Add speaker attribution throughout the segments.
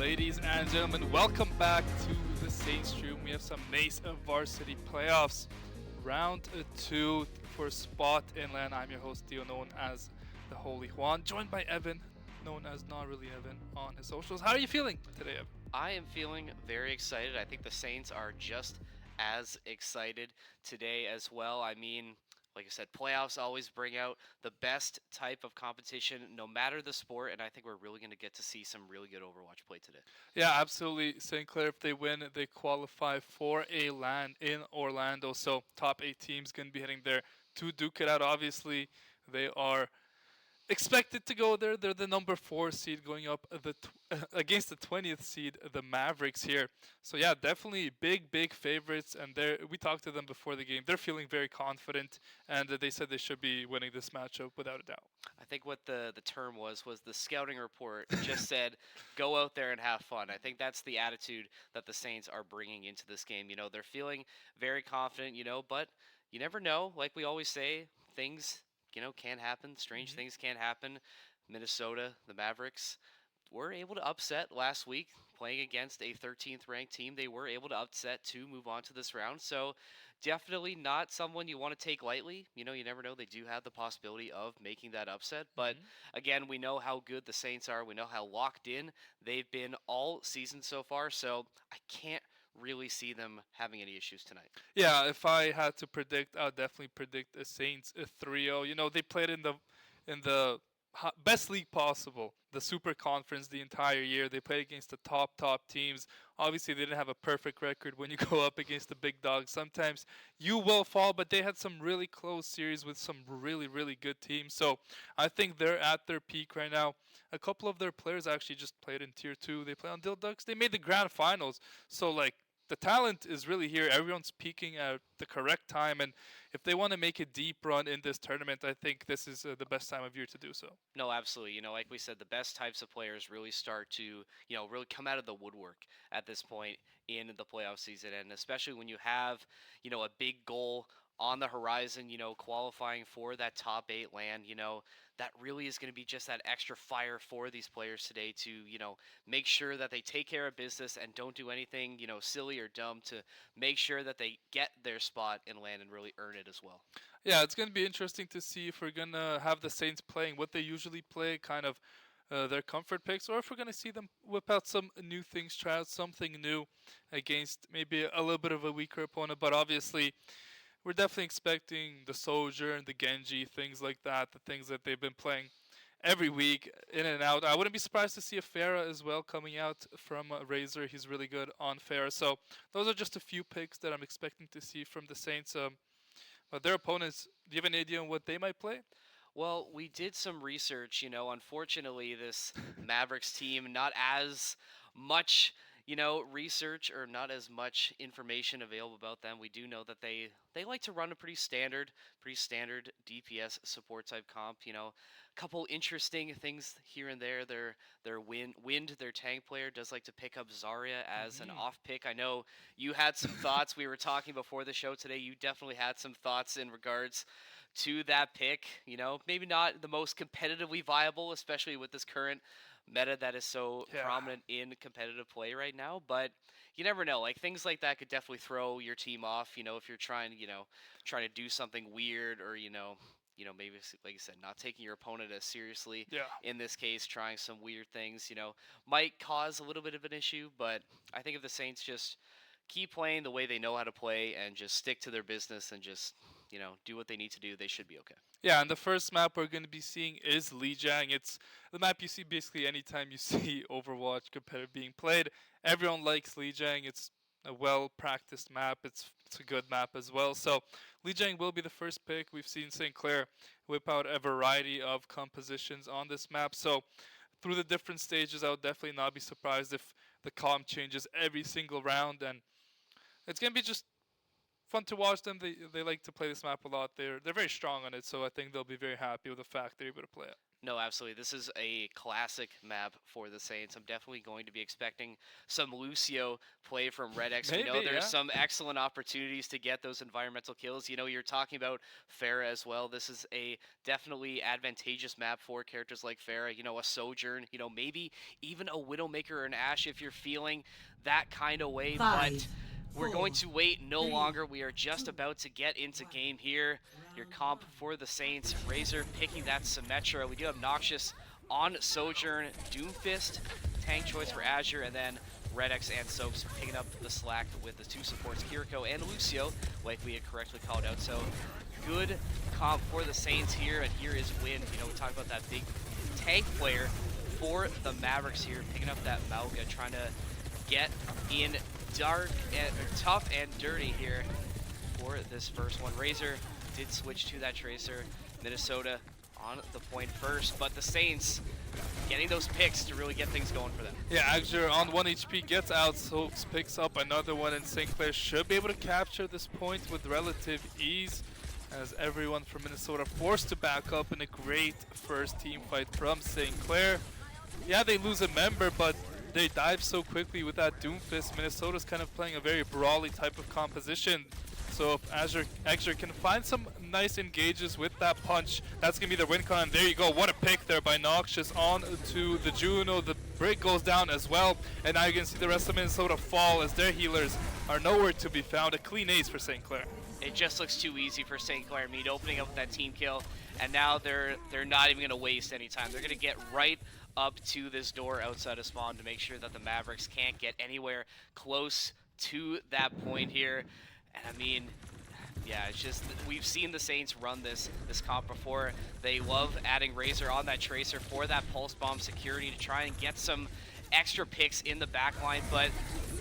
Speaker 1: Ladies and gentlemen, welcome back to the Saints Room. We have some NACE Varsity playoffs. Round 2 for spot inland. I'm your host, Theo, known as the Holy Juan, joined by Evan, known as Not Really Evan, on his socials. How are you feeling today, Evan?
Speaker 2: I am feeling very excited. I think the Saints are just as excited today as well. I mean, like I said, playoffs always bring out the best type of competition, no matter the sport, and I think we're really going to get to see some really good Overwatch play today.
Speaker 1: Yeah, absolutely. St. Clair, if they win, they qualify for a LAN in Orlando. So top 8 teams going to be heading there to duke it out. Obviously, they are expected to go there. They're the number 4 seed going up against the 20th seed, the Mavericks here. So yeah, definitely big favorites. And we talked to them before the game. They're feeling very confident, and they said they should be winning this matchup without a doubt.
Speaker 2: I think what the term was the scouting report just said, go out there and have fun. I think that's the attitude that the Saints are bringing into this game. They're feeling very confident, but you never know. Like we always say, things, can happen. Strange things can happen. Minnesota, the Mavericks, were able to upset last week playing against a 13th ranked team. They were able to upset to move on to this round. So definitely not someone you want to take lightly. You never know. They do have the possibility of making that upset. But
Speaker 1: Mhm.
Speaker 2: again, we know how good the Saints are. We know how locked in they've been all season so far. So I can't really see them having any issues tonight.
Speaker 1: Yeah, if I had to predict, I would definitely predict a Saints a 3-0. They played in the best league possible, the Super Conference, the entire year. They played against the top teams. Obviously, they didn't have a perfect record when you go up against the big dogs. Sometimes you will fall, but they had some really close series with some really good teams. So I think they're at their peak right now. A couple of their players actually just played in Tier 2. They play on Dill Ducks. They made the grand finals. So like, the talent is really here. Everyone's peaking at the correct time, and if they want to make a deep run in this tournament, I think this is the best time of year to do so.
Speaker 2: No, absolutely. Like we said, the best types of players really start to, really come out of the woodwork at this point in the playoff season. And especially when you have, a big goal on the horizon, qualifying for that top 8 land, that really is going to be just that extra fire for these players today to, make sure that they take care of business and don't do anything, silly or dumb to make sure that they get their spot in land and really earn it as well.
Speaker 1: Yeah, it's going to be interesting to see if we're going to have the Saints playing what they usually play, kind of their comfort picks, or if we're going to see them whip out some new things, try out something new against maybe a little bit of a weaker opponent. But obviously, we're definitely expecting the Soldier and the Genji, things like that, the things that they've been playing every week in and out. I wouldn't be surprised to see a Farah as well coming out from Razor. He's really good on Farah. So those are just a few picks that I'm expecting to see from the Saints. But their opponents, do you have an idea on what they might play?
Speaker 2: Well, we did some research. Unfortunately, this Mavericks team, not as much, research or not as much information available about them. We do know that they like to run a pretty standard DPS support type comp. A couple interesting things here and there. Their wind, their tank player does like to pick up Zarya as an
Speaker 1: Hmm.
Speaker 2: off pick. I know you had some thoughts. We were talking before the show today. You definitely had some thoughts in regards to that pick. Maybe not the most competitively viable, especially with this current meta that is so
Speaker 1: Yeah.
Speaker 2: prominent in competitive play right now. But you never know. Like things like that could definitely throw your team off. If you're trying to do something weird or maybe like you said, not taking your opponent as seriously.
Speaker 1: Yeah.
Speaker 2: In this case, trying some weird things, might cause a little bit of an issue. But I think if the Saints just keep playing the way they know how to play and just stick to their business and just do what they need to do, they should be okay.
Speaker 1: Yeah, and the first map we're going to be seeing is Lijiang. It's the map you see basically anytime you see Overwatch competitive being played. Everyone likes Lijiang. It's a well practiced map. It's a good map as well. So Lijiang will be the first pick. We've seen St. Clair whip out a variety of compositions on this map. So through the different stages, I would definitely not be surprised if the comp changes every single round, and it's going to be just fun to watch them. They like to play this map a lot. They're very strong on it, so I think they'll be very happy with the fact they're able to play it.
Speaker 2: No, absolutely. This is a classic map for the Saints. I'm definitely going to be expecting some Lucio play from Red X. We know
Speaker 1: Maybe,
Speaker 2: there's
Speaker 1: yeah.
Speaker 2: some excellent opportunities to get those environmental kills. You know, you're talking about Farah as well. This is a definitely advantageous map for characters like Farah. You know, a Sojourn, you know, maybe even a Widowmaker or an Ashe if you're feeling that kind of way. But we're going to wait no longer. We are just about to get into game here. Your comp for the Saints. Razor picking that Symmetra. We do have Noxious on Sojourn. Doomfist, tank choice for Azure, and then Red X and Soaps picking up the slack with the two supports, Kiriko and Lucio, like we had correctly called out. So good comp for the Saints here, and here is Wind. You know, we talked about that big tank player for the Mavericks here, picking up that Mauga, trying to get in dark and tough and dirty here for this first one. Razor did switch to that Tracer. Minnesota on the point first, but the Saints getting those picks to really get things going for them.
Speaker 1: Yeah, Azure on 1 HP gets out, Soaps picks up another one, and St. Clair should be able to capture this point with relative ease, as everyone from Minnesota forced to back up in a great first team fight from St. Clair. Yeah, they lose a member, but they dive so quickly with that Doomfist. Minnesota's kind of playing a very brawly type of composition. So if Azure can find some nice engages with that punch, that's going to be their win con. There you go. What a pick there by Noxious on to the Juno. The break goes down as well. And now you can see the rest of Minnesota fall as their healers are nowhere to be found. A clean ace for St. Clair.
Speaker 2: It just looks too easy for St. Clair Mead opening up with that team kill. And now they're not even going to waste any time. They're going to get right up to this door outside of spawn to make sure that the Mavericks can't get anywhere close to that point here. And I mean, yeah, it's just, we've seen the Saints run this comp before. They love adding Razor on that Tracer for that Pulse Bomb security to try and get some extra picks in the backline, but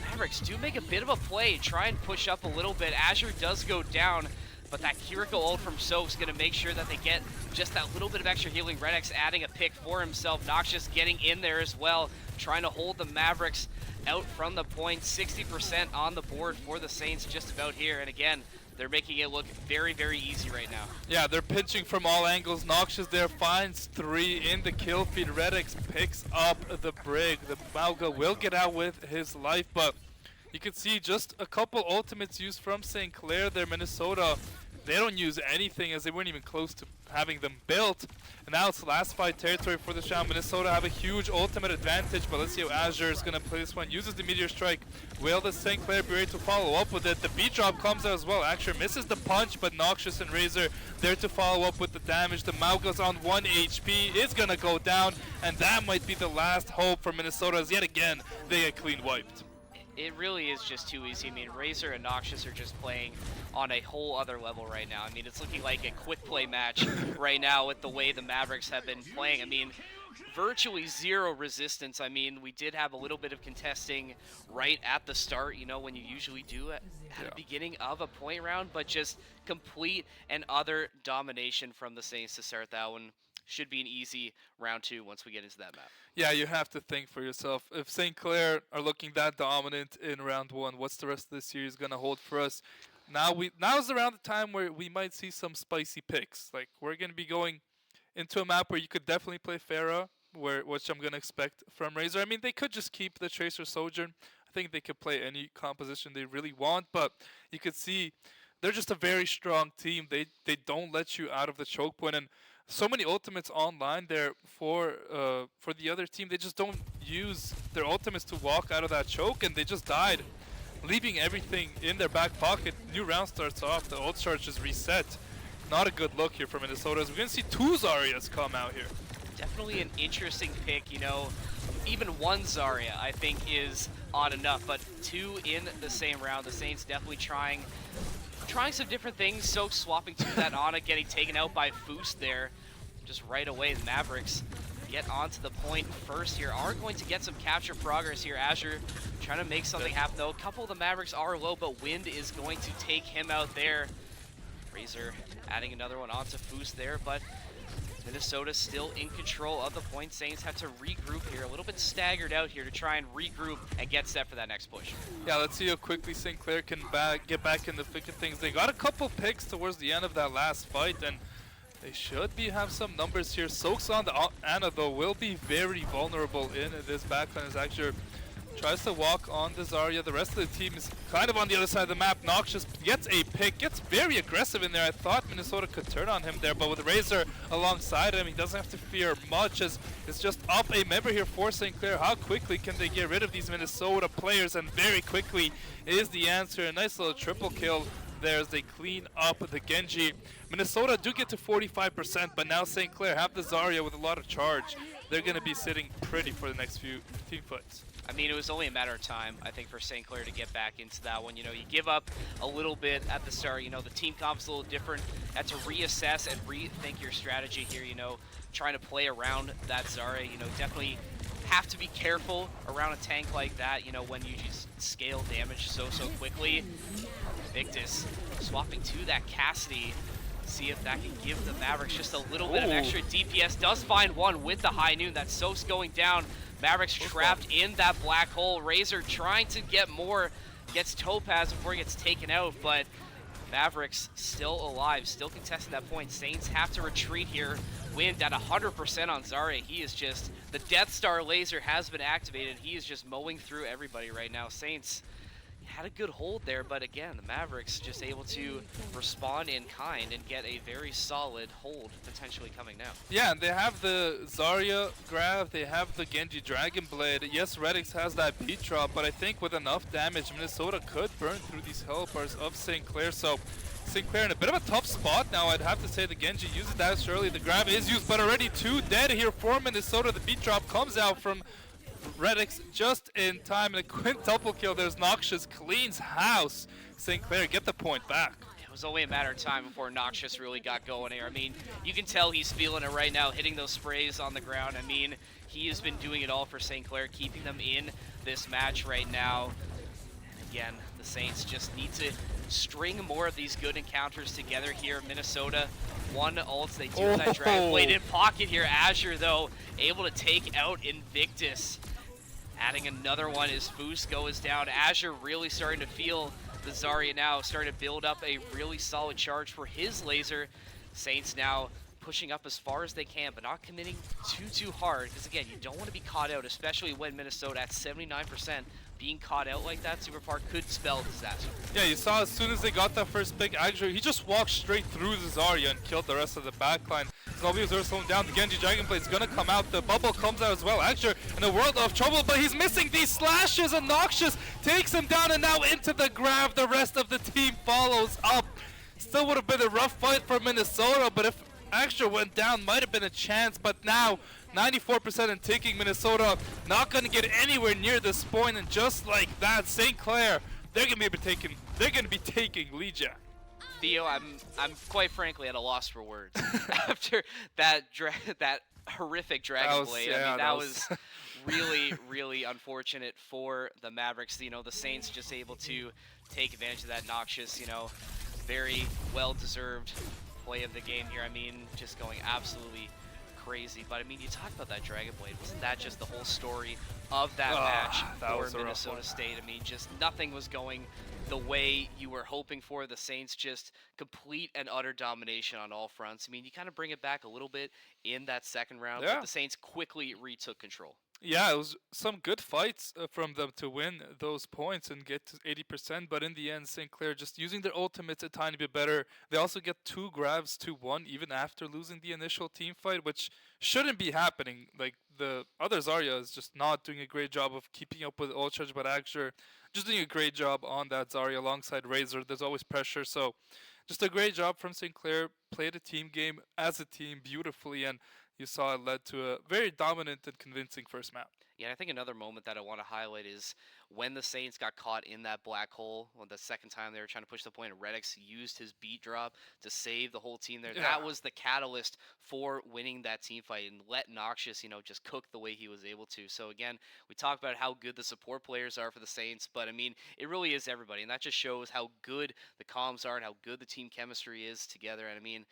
Speaker 2: Mavericks do make a bit of a play, try and push up a little bit. Azure does go down, but that Kiriko ult from Soap's going to make sure that they get just that little bit of extra healing. Red X adding a pick for himself. Noxious getting in there as well, trying to hold the Mavericks out from the point. 60% on the board for the Saints just about here. And again, they're making it look very, very easy right now.
Speaker 1: Yeah, they're pinching from all angles. Noxious there finds 3 in the kill feed. Red X picks up the brig. The Mauga will get out with his life, but you can see just a couple ultimates used from St. Clair there. Minnesota, they don't use anything as they weren't even close to having them built. And now it's last fight territory for the Shao. Minnesota have a huge ultimate advantage, but let's see how Azure is going to play this one. Uses the Meteor Strike. Will the St. Clair be ready to follow up with it? The beat drop comes out as well. Azure misses the punch, but Noxious and Razor there to follow up with the damage. The Mauga's on 1 HP, is going to go down, and that might be the last hope for Minnesota as yet again they get clean wiped.
Speaker 2: It really is just too easy. I mean, Razor and Noxious are just playing on a whole other level right now. I mean, it's looking like a quick play match right now with the way the Mavericks have been playing. I mean, virtually zero resistance. I mean, we did have a little bit of contesting right at the start, you know, when you usually do at the beginning of a point round, but just complete and utter domination from the Saints to start that one. Should be an easy round 2 once we get into that map.
Speaker 1: Yeah, you have to think for yourself. If St. Clair are looking that dominant in round 1, what's the rest of the series going to hold for us? Now's around the time where we might see some spicy picks. Like, we're going to be going into a map where you could definitely play Farah, which I'm going to expect from Razor. I mean, they could just keep the Tracer Sojourn. I think they could play any composition they really want, but you could see they're just a very strong team. They don't let you out of the choke point, and so many ultimates online there for the other team. They just don't use their ultimates to walk out of that choke, and they just died, leaving everything in their back pocket. New round starts off. The ult charge is reset. Not a good look here for Minnesota. We're going to see 2 Zaryas come out here.
Speaker 2: Definitely an interesting pick, you know. Even 1 Zarya, I think, is odd enough, but 2 in the same round. The Saints definitely trying some different things. Soak swapping to that Ana, getting taken out by Foos there. Just right away, the Mavericks get onto the point first here. Are going to get some capture progress here. Azure trying to make something happen, though. A couple of the Mavericks are low, but Wind is going to take him out there. Razor adding another one onto Foos there, but Minnesota still in control of the point. Saints have to regroup here, a little bit staggered out here to try and regroup and get set for that next push.
Speaker 1: Yeah, let's see how quickly St. Clair can get back in the thick of things. They got a couple picks towards the end of that last fight, and they should have some numbers here. Soaks on the Ana, though, will be very vulnerable in this backline as Actor tries to walk on the Zarya. The rest of the team is kind of on the other side of the map. Noxious gets a pick, gets very aggressive in there. I thought Minnesota could turn on him there, but with Razor alongside him, he doesn't have to fear much as it's just up a member here for St. Clair. How quickly can they get rid of these Minnesota players? And very quickly is the answer. A nice little triple kill there as they clean up the Genji. Minnesota do get to 45%, but now St. Clair have the Zarya with a lot of charge. They're going to be sitting pretty for the next few team fights.
Speaker 2: I mean, it was only a matter of time, I think, for St. Clair to get back into that one. You know, you give up a little bit at the start. You know, the team comp's a little different. Had to reassess and rethink your strategy here, you know, trying to play around that Zarya. You know, definitely have to be careful around a tank like that, you know, when you just scale damage so quickly. Victus swapping to that Cassidy. See if that can give the Mavericks just a little bit of extra DPS. Does find one with the high noon. That's So's going down. Mavericks trapped in that black hole. Razor trying to get more. Gets Topaz before he gets taken out, but Mavericks still alive, still contesting that point. Saints have to retreat here. Wind at 100% on Zarya. He is just, the Death Star laser has been activated. He is just mowing through everybody right now. Saints had a good hold there, but again, the Mavericks just able to respond in kind and get a very solid hold potentially coming now.
Speaker 1: Yeah, and they have the Zarya grab, they have the Genji Dragon Blade. Yes, Redix has that beat drop, but I think with enough damage, Minnesota could burn through these health bars of St. Clair. So St. Clair in a bit of a tough spot now. I'd have to say the Genji uses that early. The grab is used, but already 2 dead here for Minnesota. The beat drop comes out from Redix just in time, and a quintuple kill. There's Noxious, cleans house. St. Clair get the point back.
Speaker 2: It was only a matter of time before Noxious really got going here. I mean, you can tell he's feeling it right now, hitting those sprays on the ground. I mean, he has been doing it all for St. Clair, keeping them in this match right now. And again, the Saints just need to string more of these good encounters together here. Minnesota, one ult, they do that Dragon Blade in pocket here. Azure, though, able to take out Invictus. Adding another one as Fusco is down. Azure really starting to feel the Zarya now, starting to build up a really solid charge for his laser. Saints now pushing up as far as they can, but not committing too hard, because again, you don't want to be caught out, especially when Minnesota at 79%. Being caught out like that, Super Park could spell disaster.
Speaker 1: Yeah, you saw as soon as they got that first pick, actually, he just walked straight through the Zarya and killed the rest of the backline. Znovius are slowing down. The Genji Dragon Blade is going to come out. The bubble comes out as well. Actually, in a world of trouble, but he's missing these slashes, and Noxious takes him down, and now into the grab. The rest of the team follows up. Still would have been a rough fight for Minnesota, but if Extra went down, might have been a chance, but now 94% and taking. Minnesota not going to get anywhere near this point, and just like that, St. Clair, they're going to be taking Legia.
Speaker 2: Theo, I'm quite frankly at a loss for words after that horrific Dragon Blade.
Speaker 1: Yeah,
Speaker 2: I mean, that was really unfortunate for the Mavericks. You know, the Saints just able to take advantage of that Noxious, you know, very well-deserved play of the game here. I mean, just going absolutely crazy. But I mean, you talk about that Dragon Blade. Wasn't that just the whole story of that match for Minnesota State? I mean, just nothing was going the way you were hoping for. The Saints just complete and utter domination on all fronts. I mean, you kind of bring it back a little bit in that second round, but the Saints quickly retook control.
Speaker 1: Yeah, it was some good fights from them to win those points and get to 80%, but in the end, St. Clair just using their ultimates a tiny bit better. They also get 2 grabs to 1 even after losing the initial team fight, which shouldn't be happening. Like, the other Zarya is just not doing a great job of keeping up with ult charge, but actually just doing a great job on that Zarya alongside Razor. There's always pressure, so just a great job from St. Clair. Played a team game as a team beautifully, and you saw it led to a very dominant and convincing first map.
Speaker 2: Yeah, I think another moment that I want to highlight is when the Saints got caught in that black hole, when the second time they were trying to push the point, and Redix used his beat drop to save the whole team there. Yeah. That was the catalyst for winning that team fight and let Noxious, you know, just cook the way he was able to. So again, we talked about how good the support players are for the Saints, but I mean, it really is everybody, and that just shows how good the comms are and how good the team chemistry is together. And I mean,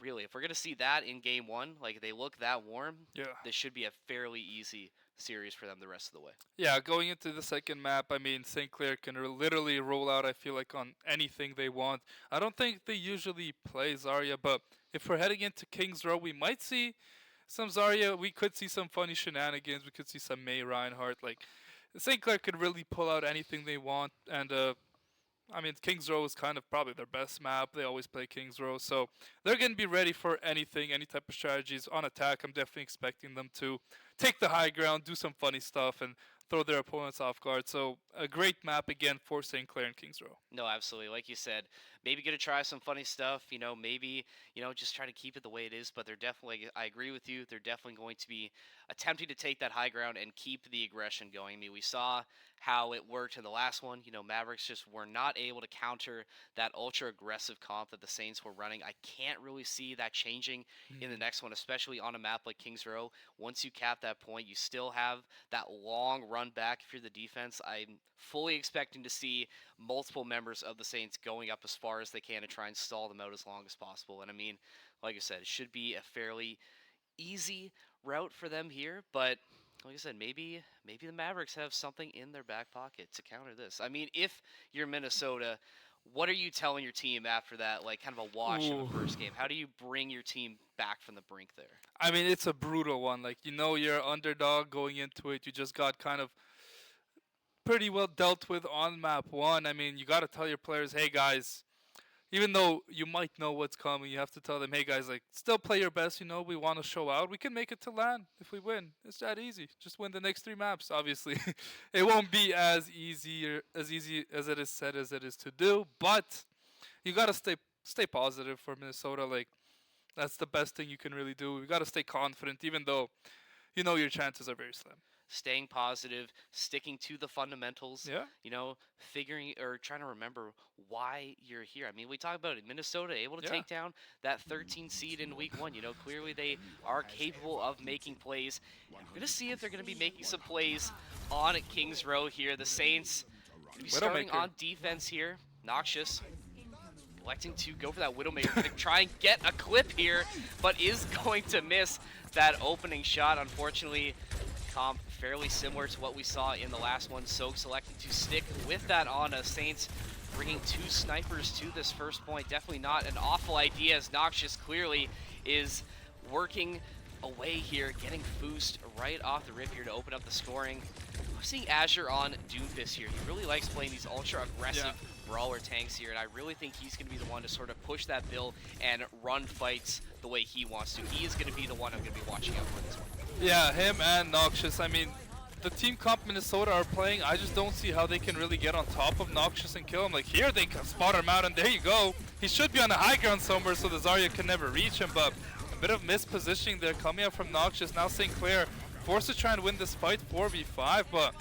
Speaker 2: really, if we're gonna see that in game one, like they look that warm,
Speaker 1: Yeah.
Speaker 2: this should be a fairly easy series for them the rest of the way.
Speaker 1: Yeah, going into the second map, I mean, St. Clair can literally roll out, I feel like, on anything they want. I don't think they usually play Zarya, but if we're heading into King's Row, we might see some Zarya. We could see some funny shenanigans. We could see some May Reinhardt. Like, St. Clair could really pull out anything they want, and I mean, Kings Row is kind of probably their best map. They always play Kings Row, so they're going to be ready for anything, any type of strategies on attack. I'm definitely expecting them to take the high ground, do some funny stuff, and throw their opponents off guard. So a great map again for St. Clair and Kings Row.
Speaker 2: No, absolutely. Like you said, maybe gonna try some funny stuff. Maybe just try to keep it the way it is. But they're definitely, I agree with you. They're definitely going to be attempting to take that high ground and keep the aggression going. I mean, we saw how it worked in the last one. Mavericks just were not able to counter that ultra aggressive comp that the Saints were running. I can't really see that changing in the next one, especially on a map like Kings Row. Once you cap that point, you still have that long run back if you're the defense. I'm fully expecting to see multiple members of the Saints going up as far as they can to try and stall them out as long as possible. And I mean, like I said, it should be a fairly easy route for them here, but like I said, maybe the Mavericks have something in their back pocket to counter this. I mean, if you're Minnesota, what are you telling your team after that, like kind of a wash of a first game? How do you bring your team back from the brink there?
Speaker 1: I mean, it's a brutal one. Like, you're underdog going into it. You just got kind of pretty well dealt with on map one. I mean, you got to tell your players, hey guys, even though you might know what's coming, you have to tell them, hey guys, like, still play your best. We want to show out. We can make it to LAN if we win. It's that easy. Just win the next 3 maps. Obviously, it won't be as easy as it is said as it is to do, but you got to stay positive for Minnesota. Like, that's the best thing you can really do. You got to stay confident, even though your chances are very slim.
Speaker 2: Staying positive, sticking to the fundamentals,
Speaker 1: Yeah.
Speaker 2: figuring or trying to remember why you're here. I mean, we talk about it. Minnesota able to
Speaker 1: Yeah.
Speaker 2: take down that 13 seed in week one. Clearly they are capable of making plays. And we're going to see if they're going to be making some plays on Kings Row here. The Saints going to be starting
Speaker 1: Widowmaker.
Speaker 2: on defense here. Noxious electing to go for that Widowmaker. Going to try and get a clip here, but is going to miss that opening shot. Unfortunately, comp fairly similar to what we saw in the last one. Soak selecting to stick with that on a Saints, bringing 2 snipers to this first point. Definitely not an awful idea, as Noxious clearly is working away here, getting Foosed right off the rip here to open up the scoring. I'm seeing Azure on Doomfist here. He really likes playing these ultra aggressive brawler tanks here, and I really think he's going to be the one to sort of push that bill and run fights the way he wants to. He is going to be the one I'm going to be watching out for this one.
Speaker 1: Yeah, him and Noxious. I mean, the team comp Minnesota are playing. I just don't see how they can really get on top of Noxious and kill him. Like, here they can spot him out, and there you go. He should be on the high ground somewhere so the Zarya can never reach him, but a bit of mispositioning there coming up from Noxious. Now St. Clair forced to try and win this fight 4v5, but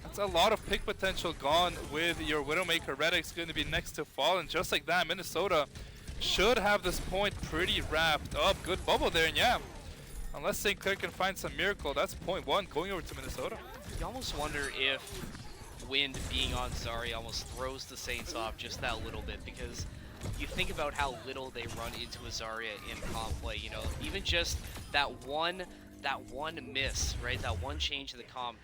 Speaker 1: that's a lot of pick potential gone with your Widowmaker. Reddick's going to be next to fall, and just like that, Minnesota should have this point pretty wrapped up. Good bubble there, and yeah, unless St. Clair can find some miracle, that's point 1 going over to Minnesota.
Speaker 2: You almost wonder if Wind being on Zarya almost throws the Saints off just that little bit, because you think about how little they run into a Zarya in comp play. Even just that one miss, right? That one change in the comp,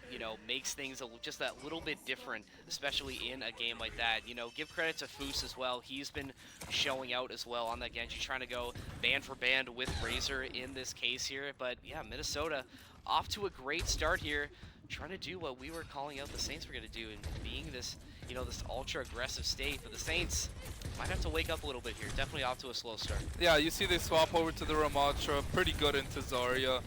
Speaker 2: makes things just that little bit different, especially in a game like that. Give credit to Foos as well. He's been showing out as well on that Genji, trying to go band for band with Razor in this case here. But yeah, Minnesota off to a great start here, trying to do what we were calling out the Saints were going to do, and being this, this ultra aggressive state. But the Saints might have to wake up a little bit here. Definitely off to a slow start.
Speaker 1: Yeah, you see they swap over to the Ramatra, pretty good into Zarya.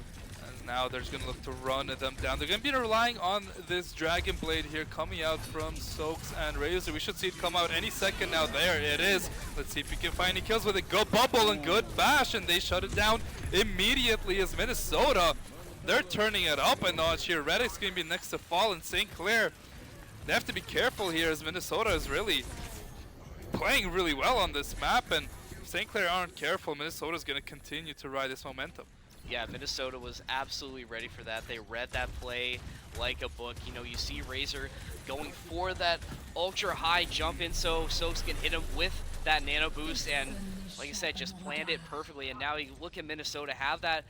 Speaker 1: Now they're just going to look to run them down. They're going to be relying on this Dragon Blade here coming out from Soaks and Razor. We should see it come out any second now. There it is. Let's see if we can find any kills with it. Good bubble and good bash, and they shut it down immediately as Minnesota. They're turning it up a notch here. Reddick's going to be next to fall, and St. Clair, they have to be careful here as Minnesota is really playing really well on this map, and if St. Clair aren't careful, Minnesota's going to continue to ride this momentum.
Speaker 2: Yeah, Minnesota was absolutely ready for that. They read that play like a book. You see Razor going for that ultra high jump in, so Soaks can hit him with that nano boost, and like I said, just planned it perfectly. And now you look at Minnesota, have that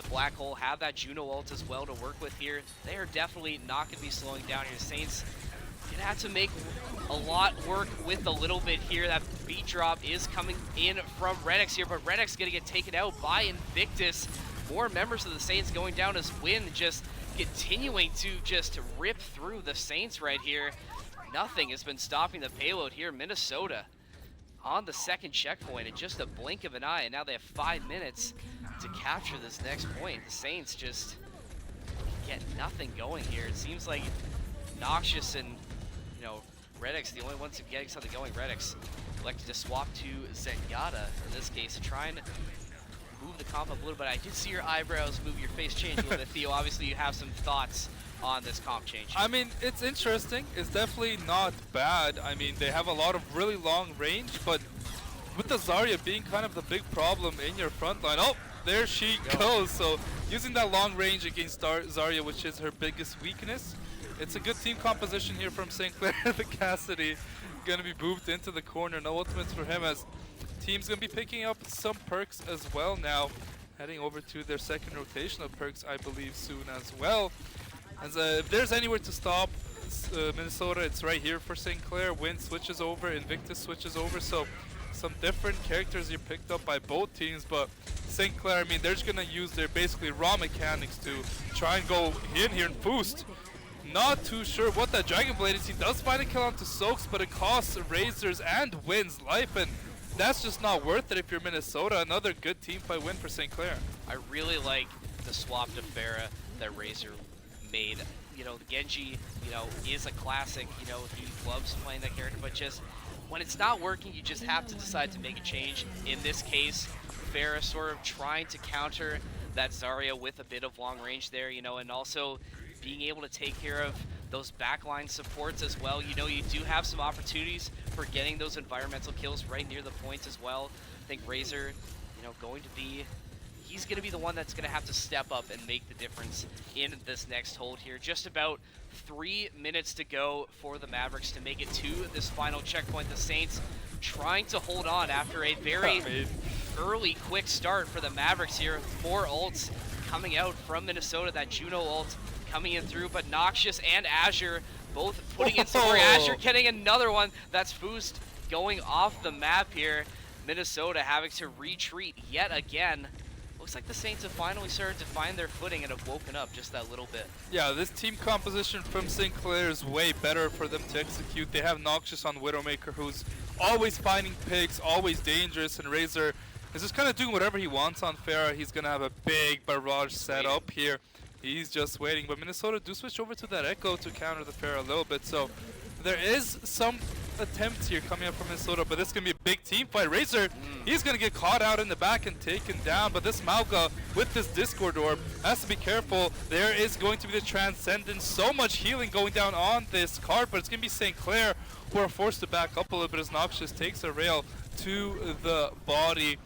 Speaker 2: black hole, have that Juno ult as well to work with here. They are definitely not going to be slowing down here. Saints gonna have to make a lot work with a little bit here. That beat drop is coming in from Redix here, but Redix gonna get taken out by Invictus. More members of the Saints going down as Win just continuing to just rip through the Saints right here. Nothing has been stopping the payload here. Minnesota on the second checkpoint in just a blink of an eye, and now they have 5 minutes to capture this next point. The Saints just get nothing going here. It seems like Noxious and Redix, the only ones who getting something going. Redix elected to swap to Zenyatta in this case to try and move the comp up a little bit. I did see your eyebrows move, your face change a little bit. Theo, obviously you have some thoughts on this comp change.
Speaker 1: I mean, it's interesting. It's definitely not bad. I mean, they have a lot of really long range, but with the Zarya being kind of the big problem in your front line. Oh, there she goes. So using that long range against Zarya, which is her biggest weakness, it's a good team composition here from St. Clair. The Cassidy gonna be moved into the corner. No ultimates for him, as team's gonna be picking up some perks as well now. Heading over to their second rotational perks, I believe, soon as well. As if there's anywhere to stop Minnesota, it's right here for St. Clair. Win switches over, Invictus switches over, so some different characters here picked up by both teams, but St. Clair, I mean, they're just gonna use their basically raw mechanics to try and go in here and boost. Not too sure what that Dragon Blade is. He does find a kill onto Soaks, but it costs Razor's and Win's life, and that's just not worth it if you're Minnesota. Another good team fight win for St. Clair.
Speaker 2: I really like the swap to Pharah that Razor made. The Genji, is a classic. He loves playing that character, but just when it's not working, you just have to decide to make a change. In this case, Pharah sort of trying to counter that Zarya with a bit of long range there, and also being able to take care of those backline supports as well. You do have some opportunities for getting those environmental kills right near the points as well. I think Razor, he's going to be the one that's going to have to step up and make the difference in this next hold here. Just about 3 minutes to go for the Mavericks to make it to this final checkpoint. The Saints trying to hold on after a very early quick start for the Mavericks here. 4 ults coming out from Minnesota, that Juno ult coming in through, but Noxious and Azure both putting in some more. Azure getting another one. That's Foost going off the map here. Minnesota having to retreat yet again. Looks like the Saints have finally started to find their footing and have woken up just that little bit. Yeah,
Speaker 1: this team composition from St. Clair is way better for them to execute. They have Noxious on Widowmaker, who's always finding picks, always dangerous, and Razor is just kind of doing whatever he wants on Pharah. He's going to have a big barrage set up here. He's just waiting, but Minnesota do switch over to that Echo to counter the Pharah a little bit, so there is some attempts here coming up from Minnesota, but this is going to be a big team fight. Razor, he's going to get caught out in the back and taken down, but this Mauga with this Discord Orb has to be careful. There is going to be the Transcendence, so much healing going down on this card, but it's going to be St. Clair who are forced to back up a little bit as Noxious takes a rail to the body.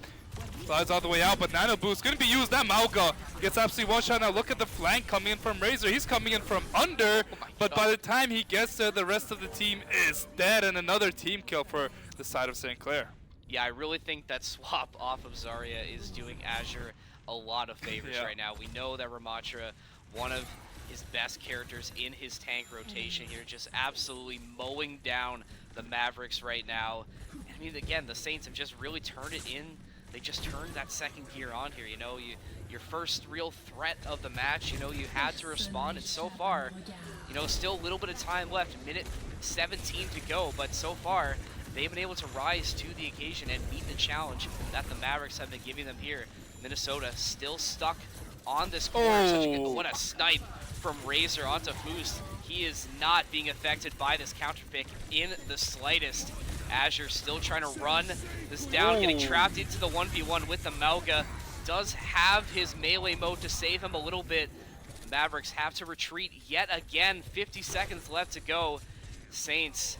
Speaker 1: Slides all the way out, but Nano Boost going to be used. That Mauga gets absolutely one shot. Now look at the flank coming in from Razor. He's coming in from under, but by the time he gets there, the rest of the team is dead, and another team kill for the side of St. Clair. Yeah, I really think that swap off of Zarya is doing Azure a lot of favors right now. We know that Ramatra, one of his best characters in his tank rotation here, just absolutely mowing down the Mavericks right now. And I mean, again, the Saints have just really turned it in. They just turned that second gear on here. Your first real threat of the match, you had to respond, and so far, still a little bit of time left, minute 17 to go, but so far, they've been able to rise to the occasion and meet the challenge that the Mavericks have been giving them here. Minnesota still stuck on this corner. What a snipe from Razor onto Foost. He is not being affected by this counter pick in the slightest. Azure still trying to run this down, getting trapped into the 1v1 with the Mauga. Does have his melee mode to save him a little bit. Mavericks have to retreat yet again. 50 seconds left to go. Saints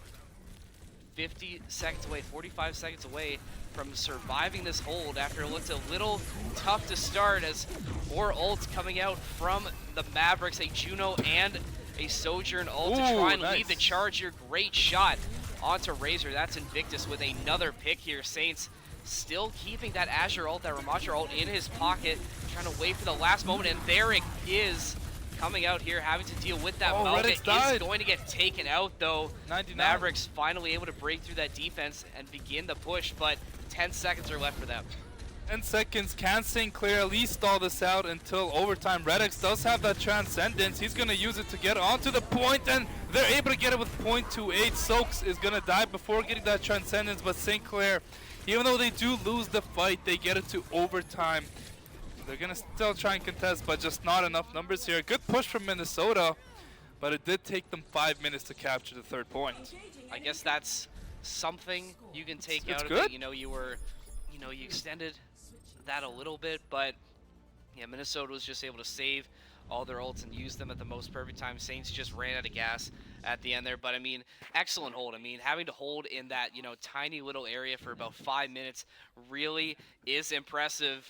Speaker 1: 50 seconds away, 45 seconds away from surviving this hold after it looked a little tough to start, as more ults coming out from the Mavericks, a Juno and a Sojourn ult to try and lead the charge here. Great shot onto Razor. That's Invictus with another pick here. Saints
Speaker 2: still keeping that Azure ult, that Ramattra ult in his pocket, trying to wait for the last moment, and there it is. Coming out here, having to deal with that.
Speaker 1: Oh,
Speaker 2: Malga
Speaker 1: Redix died.
Speaker 2: is going to get taken out, though.
Speaker 1: 99.
Speaker 2: Mavericks finally able to break through that defense and begin the push, but 10 seconds are left for them.
Speaker 1: 10 seconds. Can St. Clair at least stall this out until overtime? Redix does have that transcendence. He's going to use it to get onto the point, and they're able to get it with .28. Soaks is going to die before getting that transcendence, but St. Clair, even though they do lose the fight, they get it to overtime. They're going to still try and contest, but just not enough numbers here. Good push from Minnesota, but it did take them 5 minutes to capture the third point.
Speaker 2: I guess that's something you can take
Speaker 1: It's
Speaker 2: out of
Speaker 1: good.
Speaker 2: it. You extended that a little bit, but yeah, Minnesota was just able to save all their ults and use them at the most perfect time. Saints just ran out of gas at the end there, but I mean, excellent hold. I mean, having to hold in that, tiny little area for about 5 minutes really is impressive.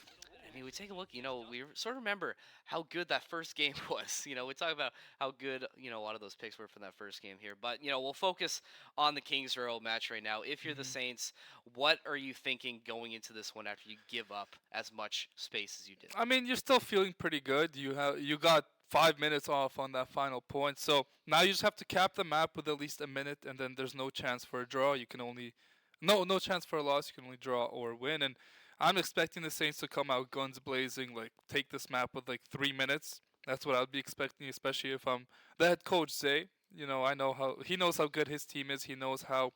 Speaker 2: I mean, we take a look, we sort of remember how good that first game was. We talk about how good, a lot of those picks were from that first game here. But, we'll focus on the Kings Row match right now. If you're the Saints, what are you thinking going into this one after you give up as much space as you did?
Speaker 1: I mean, you're still feeling pretty good. You got 5 minutes off on that final point. So now you just have to cap the map with at least a minute, and then there's no chance for a draw. You can only no chance for a loss. You can only draw or win. And I'm expecting the Saints to come out guns blazing, like take this map with like 3 minutes. That's what I'd be expecting, especially if I'm the head coach, Zay. I know how he knows how good his team is. He knows how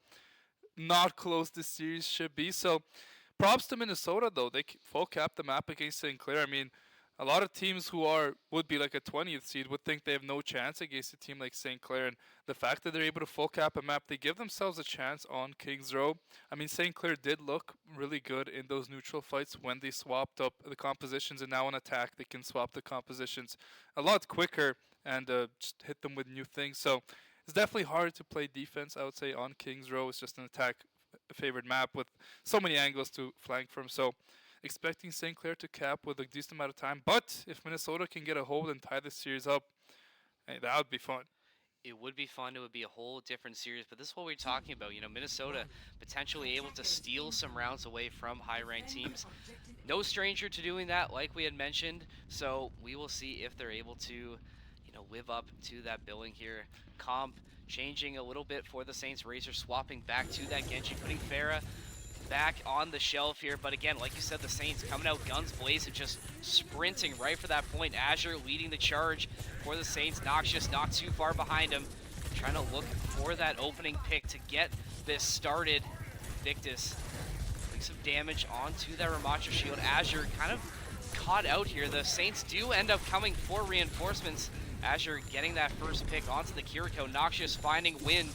Speaker 1: not close this series should be. So props to Minnesota, though. They full cap the map against St. Clair. I mean, a lot of teams who would be like a 20th seed would think they have no chance against a team like St. Clair. And the fact that they're able to full cap a map, they give themselves a chance on Kings Row. I mean, St. Clair did look really good in those neutral fights when they swapped up the compositions. And now on attack, they can swap the compositions a lot quicker and just hit them with new things. So it's definitely hard to play defense, I would say, on Kings Row. It's just an attack favored map with so many angles to flank from. So expecting St. Clair to cap with a decent amount of time. But if Minnesota can get a hold and tie this series up, hey, that would be fun.
Speaker 2: It would be fun. It would be a whole different series. But this is what we're talking about. Minnesota potentially able to steal some rounds away from high-ranked teams. No stranger to doing that, like we had mentioned. So we will see if they're able to, live up to that billing here. Comp changing a little bit for the Saints. Razor swapping back to that Genji, putting Farah back on the shelf here. But again, like you said, the Saints coming out guns blazing, just sprinting right for that point. Azure leading the charge for the Saints. Noxious not too far behind him, trying to look for that opening pick to get this started. Victus doing some damage onto that Ramattra shield. Azure kind of caught out here. The Saints do end up coming for reinforcements. Azure getting that first pick onto the Kiriko. Noxious finding wind,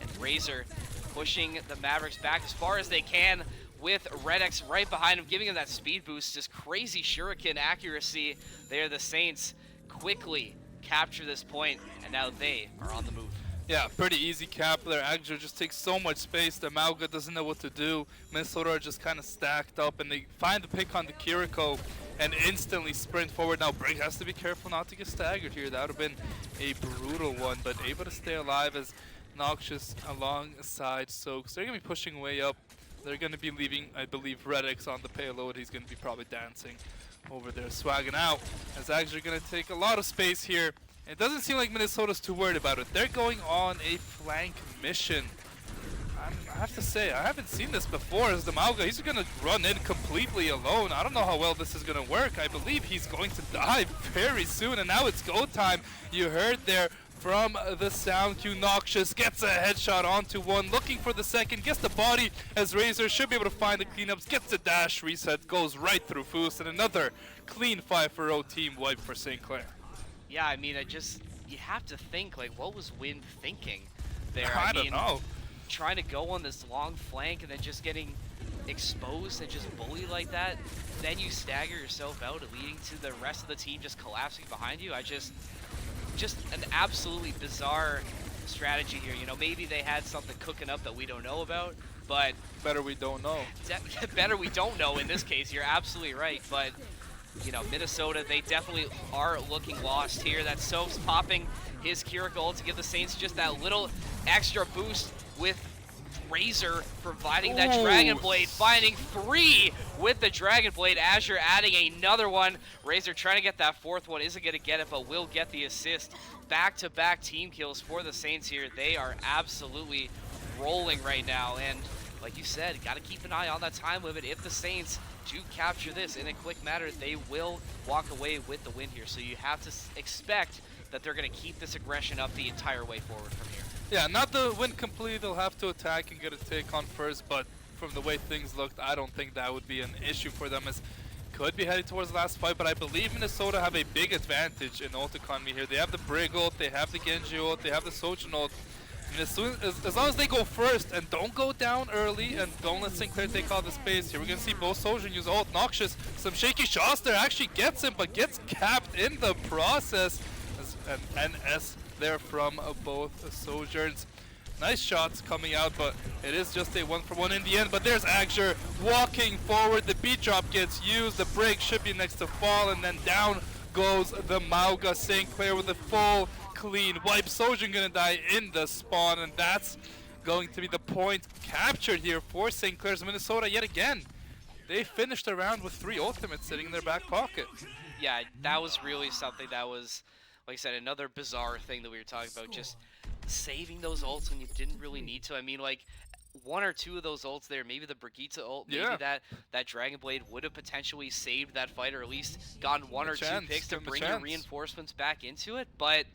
Speaker 2: and Razor pushing the Mavericks back as far as they can with Redx right behind him, giving him that speed boost. Just crazy shuriken accuracy there. The Saints quickly capture this point, and now they are on the move.
Speaker 1: Yeah, pretty easy cap there. Azure just takes so much space. The Malga doesn't know what to do. Minnesota are just kind of stacked up, and they find the pick on the Kiriko and instantly sprint forward. Now, Brig has to be careful not to get staggered here. That would have been a brutal one, but able to stay alive as Noxious alongside Soaks. They're going to be pushing way up. They're going to be leaving, I believe, Redx on the payload. He's going to be probably dancing over there, swagging out, as Azure going to take a lot of space here. It doesn't seem like Minnesota's too worried about it. They're going on a flank mission. I have to say, I haven't seen this before as the Malga. He's going to run in completely alone. I don't know how well this is going to work. I believe he's going to die very soon, and now it's go time. You heard there from the sound cue. Noxious gets a headshot onto one, looking for the second, gets the body as Razor should be able to find the cleanups, gets the dash reset, goes right through Foos, and another clean 5-0 team wipe for St. Clair.
Speaker 2: Yeah, I mean, you have to think, like, what was Win thinking there?
Speaker 1: I don't know.
Speaker 2: Trying to go on this long flank and then just getting exposed and just bullied like that, then you stagger yourself out, leading to the rest of the team just collapsing behind you. Just an absolutely bizarre strategy here. Maybe they had something cooking up that we don't know about, but
Speaker 1: better we don't know.
Speaker 2: Better we don't know in this case. You're absolutely right, but Minnesota, they definitely are looking lost here. That Soaps popping his Kiriko ult to give the Saints just that little extra boost with Razor providing that Dragon
Speaker 1: Ooh.
Speaker 2: Blade, finding 3 with the Dragon Blade. Azure adding another one. Razor trying to get that 4th one. Isn't going to get it, but will get the assist. Back-to-back team kills for the Saints here. They are absolutely rolling right now. And like you said, got to keep an eye on that time limit. If the Saints do capture this in a quick manner, they will walk away with the win here. So you have to expect that they're going to keep this aggression up the entire way forward from here.
Speaker 1: Yeah, not the win complete. They'll have to attack and get a take on first, but from the way things looked, I don't think that would be an issue for them. As could be heading towards the last fight, but I believe Minnesota have a big advantage in ult economy here. They have the Brig ult, they have the Genji ult, they have the Sojin ult. And as long as they go first and don't go down early and don't let Sinclair take all the space here, we're going to see both Sojin use ult. Noxious, some shaky shots there, actually gets him, but gets capped in the process. And NS there from both Sojourns. Nice shots coming out, but it is just a 1-for-1 in the end. But there's Azure walking forward. The beat drop gets used. The break should be next to fall, and then down goes the Mauga. Sinclair with a full clean wipe. Sojourn gonna die in the spawn, and that's going to be the point captured here for Sinclair's Minnesota yet again. They finished the round with 3 ultimates sitting in their back pocket.
Speaker 2: Yeah, that was really something that was, like I said, another bizarre thing that we were talking about. Just saving those ults when you didn't really need to. I mean, like, 1 or 2 of those ults there, maybe the Brigitte ult, maybe that Dragon Blade would have potentially saved that fight, or at least gotten 1 or 2 picks to bring your reinforcements back into it. But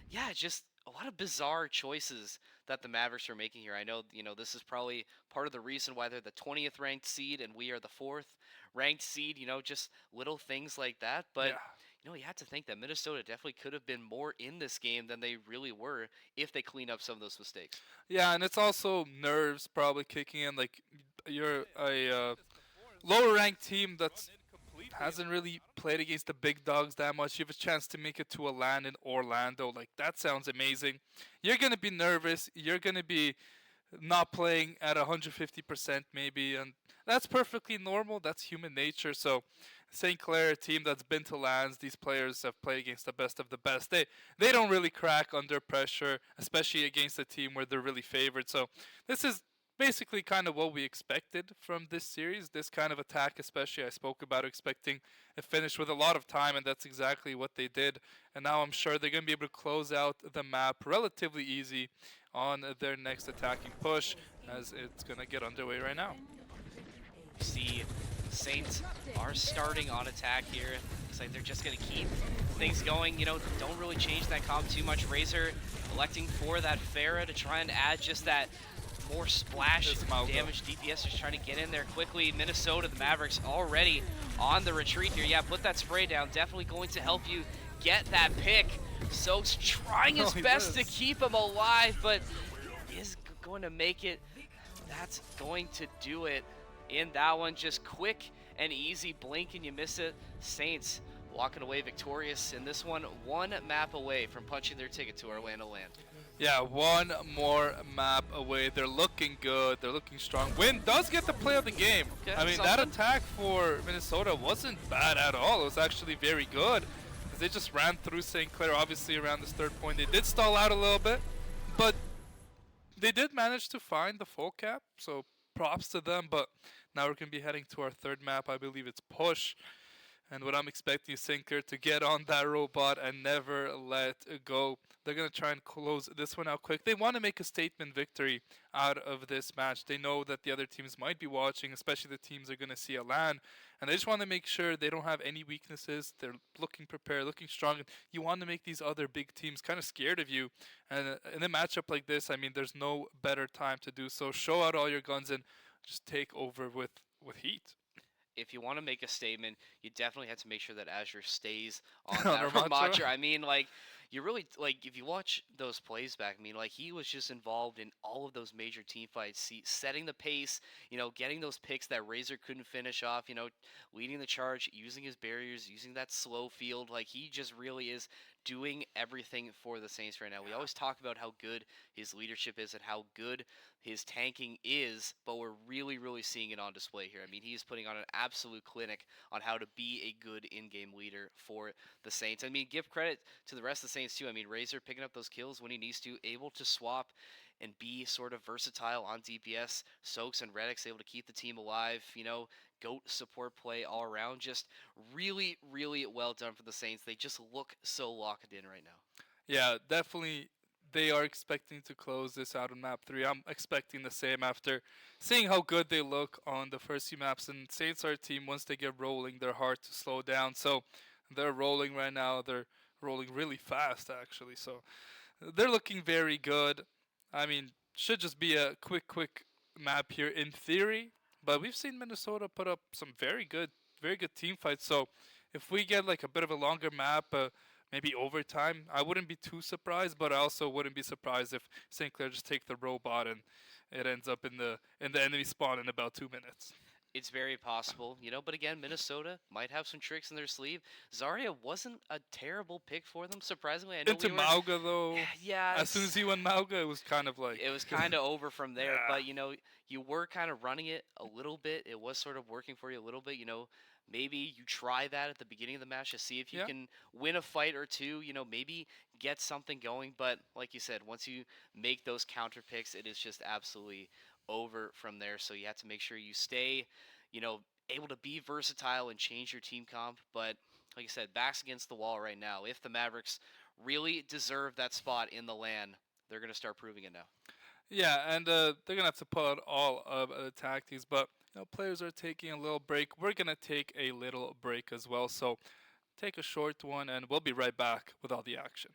Speaker 2: yeah, just a lot of bizarre choices that the Mavericks are making here. I know, this is probably part of the reason why they're the 20th ranked seed and we are the 4th ranked seed, just little things like that. But
Speaker 1: Yeah.
Speaker 2: you have to think that Minnesota definitely could have been more in this game than they really were if they clean up some of those mistakes.
Speaker 1: Yeah, and it's also nerves probably kicking in. Like, you're a lower ranked team that hasn't really played against the big dogs that much. You have a chance to make it to a LAN in Orlando. Like, that sounds amazing. You're going to be nervous. You're going to be not playing at 150% maybe, and that's perfectly normal. That's human nature. So St. Clair, a team that's been to LANs, these players have played against the best of the best. They don't really crack under pressure, especially against a team where they're really favored. So this is basically kind of what we expected from this series, this kind of attack especially. I spoke about expecting a finish with a lot of time, and that's exactly what they did. And now I'm sure they're going to be able to close out the map relatively easy on their next attacking push, as it's going to get underway right now.
Speaker 2: See, Saints are starting on attack here. Looks like they're just going to keep things going. Don't really change that comp too much. Razor electing for that Pharah to try and add just that more splash damage. DPS just trying to get in there quickly. Minnesota, the Mavericks already on the retreat here. Yeah, put that spray down. Definitely going to help you get that pick. Soak's trying his best to keep him alive, but is going to make it. That's going to do it in that one. Just quick and easy, blink and you miss it. Saints walking away victorious in this one, 1 map away from punching their ticket to Orlando Land.
Speaker 1: Yeah, 1 more map away. They're looking good. They're looking strong. Win does get the play of the game.
Speaker 2: Okay,
Speaker 1: I mean, that attack for Minnesota wasn't bad at all. It was actually very good. They just ran through St. Clair, obviously, around this 3rd point. They did stall out a little bit, but they did manage to find the full cap, so props to them. But now we're going to be heading to our 3rd map. I believe it's Push. And what I'm expecting is Sinker to get on that robot and never let it go. They're going to try and close this one out quick. They want to make a statement victory out of this match. They know that the other teams might be watching, especially the teams are going to see a LAN. And they just want to make sure they don't have any weaknesses. They're looking prepared, looking strong. You want to make these other big teams kind of scared of you. And in a matchup like this, I mean, there's no better time to do so. Show out all your guns and just take over with heat.
Speaker 2: If you want to make a statement, you definitely have to make sure that Azure stays on that Ramacha. I mean, like, you really, like, if you watch those plays back, I mean, like, he was just involved in all of those major team fights, setting the pace, getting those picks that Razor couldn't finish off, leading the charge, using his barriers, using that slow field. Like, he just really is doing everything for the Saints right now. We always talk about how good his leadership is and how good his tanking is, but we're really, really seeing it on display here. I mean, he's putting on an absolute clinic on how to be a good in-game leader. here for the Saints. I mean, give credit to the rest of the Saints too. I mean, Razor picking up those kills when he needs to, able to swap and be sort of versatile on DPS. Soaks and Reddick's able to keep the team alive. GOAT support play all around. Just really, really well done for the Saints. They just look so locked in right now.
Speaker 1: Yeah, definitely. They are expecting to close this out on map 3. I'm expecting the same after seeing how good they look on the first few maps. And Saints are a team, once they get rolling, they're hard to slow down. So they're rolling right now. They're rolling really fast, actually. So they're looking very good. I mean, should just be a quick map here in theory. But we've seen Minnesota put up some very good team fights. So if we get like a bit of a longer map, maybe overtime, I wouldn't be too surprised. But I also wouldn't be surprised if St. Clair just take the robot and it ends up in the enemy spawn in about 2 minutes.
Speaker 2: It's very possible, but again, Minnesota might have some tricks in their sleeve. Zarya wasn't a terrible pick for them, surprisingly. I know
Speaker 1: Into
Speaker 2: we were.
Speaker 1: Mauga though,
Speaker 2: Yeah,
Speaker 1: as soon as he went Mauga, it was kind of like
Speaker 2: it was kind of over from there.
Speaker 1: yeah.
Speaker 2: But you were kind of running it a little bit. It was sort of working for you a little bit. Maybe you try that at the beginning of the match to see if you
Speaker 1: Yeah.
Speaker 2: can win a fight or two. Maybe get something going. But like you said, once you make those counter picks, it is just absolutely over from there. So you have to make sure you stay, you know, able to be versatile and change your team comp. But like I said, backs against the wall right now. If the Mavericks really deserve that spot in the LAN, they're going to start proving it now.
Speaker 1: Yeah, and they're gonna have to pull out all of the tactics, but players are taking a little break. We're gonna take a little break as well, so take a short one, and we'll be right back with all the action.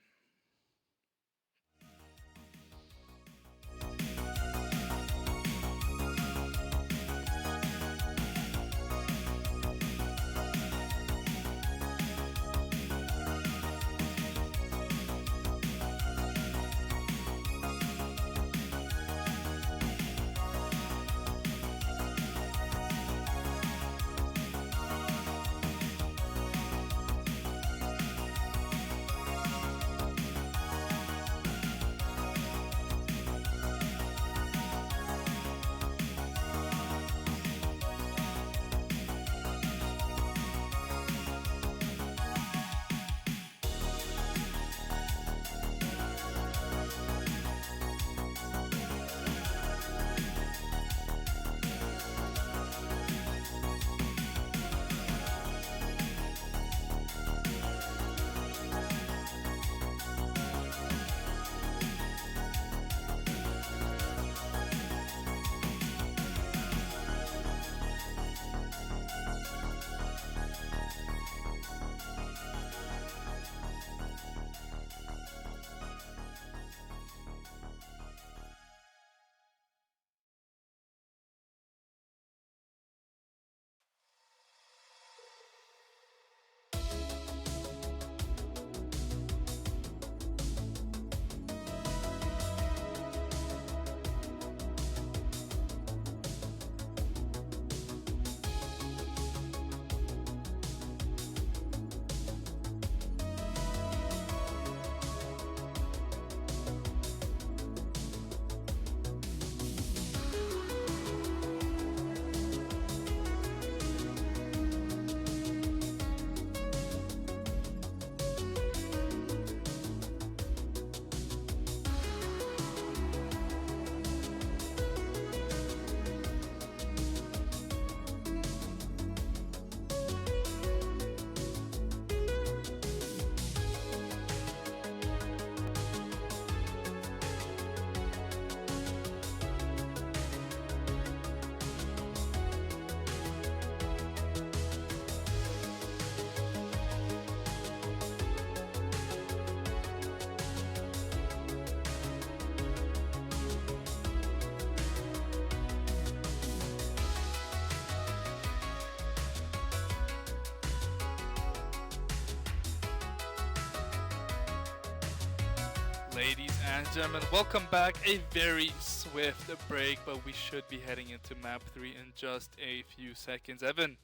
Speaker 1: Ladies and gentlemen, welcome back. A very swift break, but we should be heading into map 3 in just a few seconds. Evan,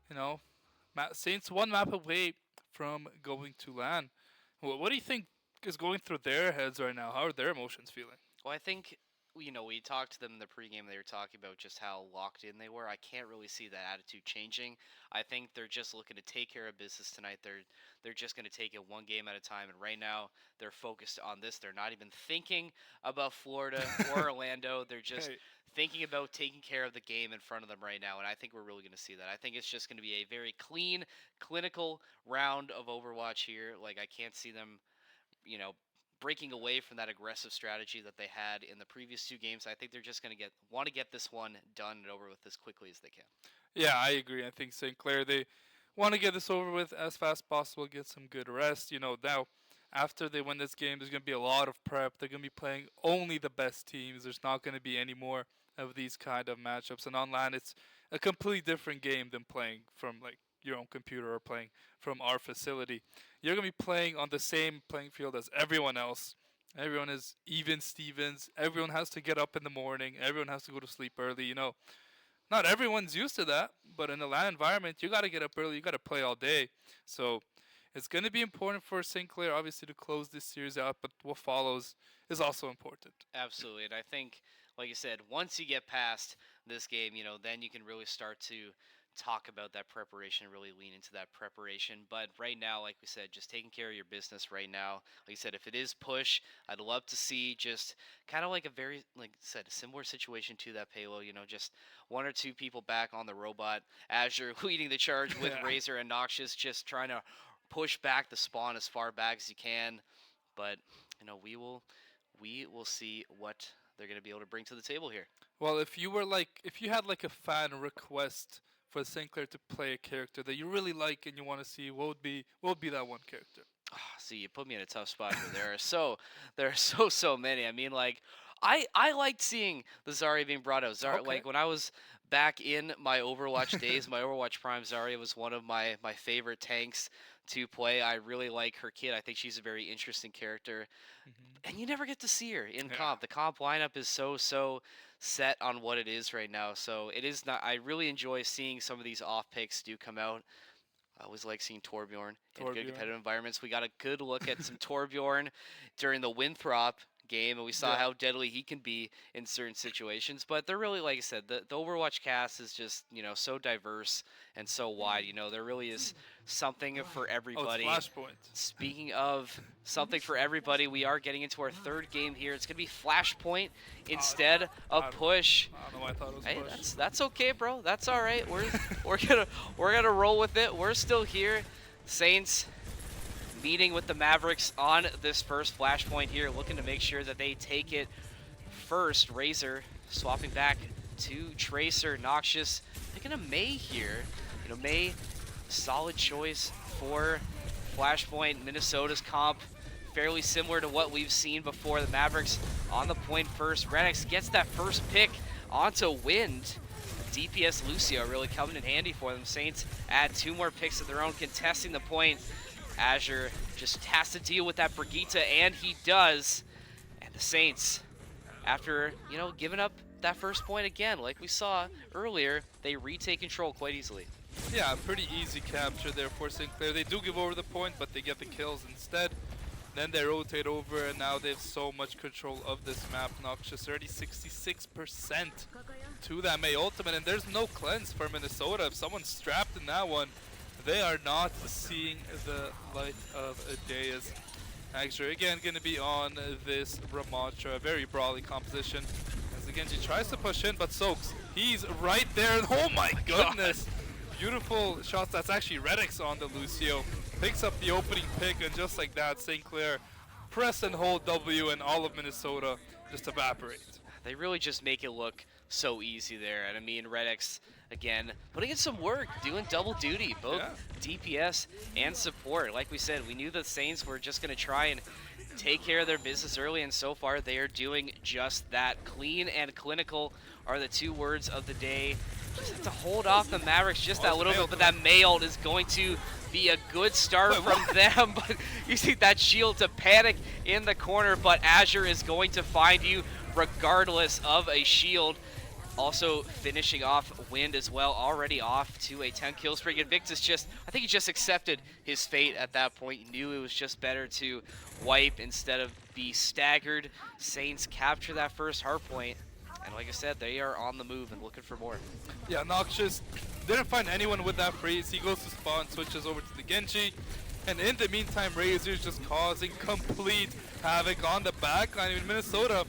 Speaker 1: you know, Saints one map away from going to LAN. What do you think is going through their heads right now? How are their emotions feeling?
Speaker 2: Well, I think we talked to them in the pregame. They were talking about just how locked in they were. I can't really see that attitude changing. I think they're just looking to take care of business tonight. They're just going to take it one game at a time. And right now, they're focused on this. They're not even thinking about Florida or Orlando. They're just
Speaker 1: Hey,
Speaker 2: thinking about taking care of the game in front of them right now. And I think we're really going to see that. I think it's just going to be a very clean, clinical round of Overwatch here. Like I can't see them you know, breaking away from that aggressive strategy that they had in the previous two games. I think they're just going to want to get this one done and over with as quickly as they can.
Speaker 1: yeah, I agree. I think St. Clair, they want to get this over with as fast as possible, get some good rest. Now after they win this game, there's going to be a lot of prep. They're going to be playing only the best teams. There's not going to be any more of these kind of matchups. And on LAN, it's a completely different game than playing from like your own computer or playing from our facility. You're going to be playing on the same playing field as everyone else. Everyone is even Stevens. Everyone has to get up in the morning. Everyone has to go to sleep early. Not everyone's used to that, but in a LAN environment, you got to get up early. You got to play all day. So it's going to be important for St. Clair, obviously, to close this series out, but what follows is also important.
Speaker 2: Absolutely. And I think, like you said, once you get past this game, then you can really start to talk about that preparation, really lean into that preparation. But right now, like we said, just taking care of your business right now. Like you said, if it is push, I'd love to see just kind of like a very, like I said, a similar situation to that Palo, just one or two people back on the robot. Azure leading the charge with
Speaker 1: Yeah.
Speaker 2: Razor and Noxious, just trying to push back the spawn as far back as you can. But, we will see what they're going to be able to bring to the table here.
Speaker 1: Well, if you had like a fan request for St. Clair to play a character that you really like and you want to see, what would be that one character?
Speaker 2: See, you put me in a tough spot here. There are so many. I mean, like, I liked seeing the Zarya being brought out.
Speaker 1: Okay.
Speaker 2: Like when I was back in my Overwatch days, my Overwatch Prime, Zarya was one of my favorite tanks to play. I really like her kit. I think she's a very interesting character, and you never get to see her in
Speaker 1: Yeah.
Speaker 2: comp. The comp lineup is so set on what it is right now. So it is not. I really enjoy seeing some of these off picks do come out. I always like seeing Torbjorn in good
Speaker 1: Torbjorn.
Speaker 2: competitive environments. We got a good look at some Torbjorn during the Winthrop game, and we saw
Speaker 1: Yeah.
Speaker 2: how deadly he can be in certain situations. But they're really, like I said, the Overwatch cast is just, so diverse and so wide. There really is something for everybody.
Speaker 1: Oh, it's Flashpoint.
Speaker 2: Speaking of something for everybody, we are getting into our third game here. It's going to be Flashpoint instead of Push.
Speaker 1: I don't know why I thought it was
Speaker 2: Hey,
Speaker 1: Push.
Speaker 2: that's okay, bro. That's all right. We're gonna roll with it. We're still here. Saints meeting with the Mavericks on this first Flashpoint here, looking to make sure that they take it first. Razor swapping back to Tracer. Noxious picking a May here. May, solid choice for Flashpoint. Minnesota's comp fairly similar to what we've seen before. The Mavericks on the point first. Renix gets that first pick onto Wind. DPS Lucio really coming in handy for them. Saints add two more picks of their own, contesting the point. Azure just has to deal with that Brigitte, and he does. And the Saints, after, giving up that first point again, like we saw earlier, they retake control quite easily.
Speaker 1: Yeah, pretty easy capture there for St. Clair. They do give over the point, but they get the kills instead. Then they rotate over, and now they have so much control of this map. Noxious already 66% to that May ultimate, and there's no cleanse for Minnesota. If someone's strapped in that one, they are not seeing the light of a day. As Axer again going to be on this Ramattra, very brawly composition. As again, she tries to push in, but Soaks, he's right there. Oh my goodness! Beautiful shots. That's actually Redix on the Lucio. Picks up the opening pick, and just like that, St. Clair press and hold W, and all of Minnesota just evaporate.
Speaker 2: They really just make it look so easy there. And I mean, Redix, again, putting in some work, doing double duty, both DPS and support. Like we said, we knew the Saints were just going to try and take care of their business early, and so far they are doing just that. Clean and clinical are the two words of the day. Just have to hold off the Mavericks just that little bit, but that May ult is going to be a good start from them. But you see that shield to panic in the corner, but Azure is going to find you regardless of a shield. Also finishing off Wind as well, already off to a 10 kill streak. Invictus just, I think he just accepted his fate at that point. He knew it was just better to wipe instead of be staggered. Saints capture that first hard point, and like I said, they are on the move and looking for more.
Speaker 1: Yeah, Noxious didn't find anyone with that freeze. He goes to spawn, switches over to the Genji. And in the meantime, Razor's just causing complete havoc on the backline. In Minnesota,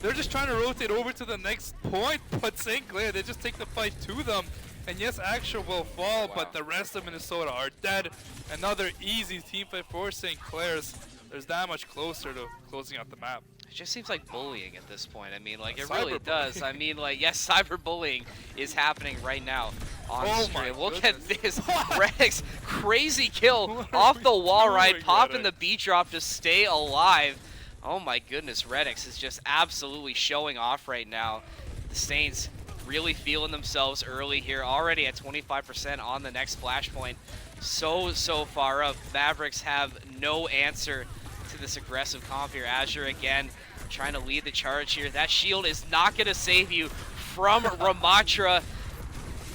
Speaker 1: they're just trying to rotate over to the next point, but St. Clair, they just take the fight to them. And yes, Axel will fall, but the rest of Minnesota are dead. Another easy team fight for St. Clair's. There's that much closer to closing out the map.
Speaker 2: It just seems like bullying at this point. I mean, like, it really does. I mean, like, yes, cyberbullying is happening right now on stream. Look at this. Redix, crazy kill off the wall ride, popping the beat drop to stay alive. Oh my goodness, Redix is just absolutely showing off right now. The Saints really feeling themselves early here, already at 25% on the next flashpoint. So far up. Mavericks have no answer to this aggressive comp here. Azure again trying to lead the charge here. That shield is not going to save you from Ramatra.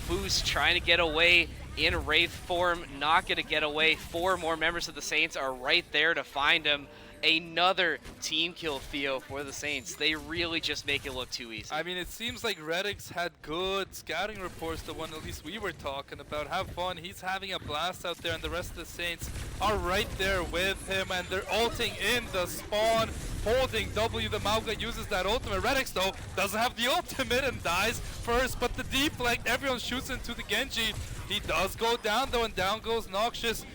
Speaker 2: Foos trying to get away in Wraith form, not going to get away. 4 more members of the Saints are right there to find him. Another team kill, Theo, for the Saints. They really just make it look too easy.
Speaker 1: I mean, it seems like Redix had good scouting reports, the one at least we were talking about. Have fun. He's having a blast out there, and the rest of the Saints are right there with him, and they're ulting in the spawn, holding W. The Mauga uses that ultimate. Redix, though, doesn't have the ultimate and dies first, but the deflect, everyone shoots into the Genji. He does go down, though, and down goes Noxious.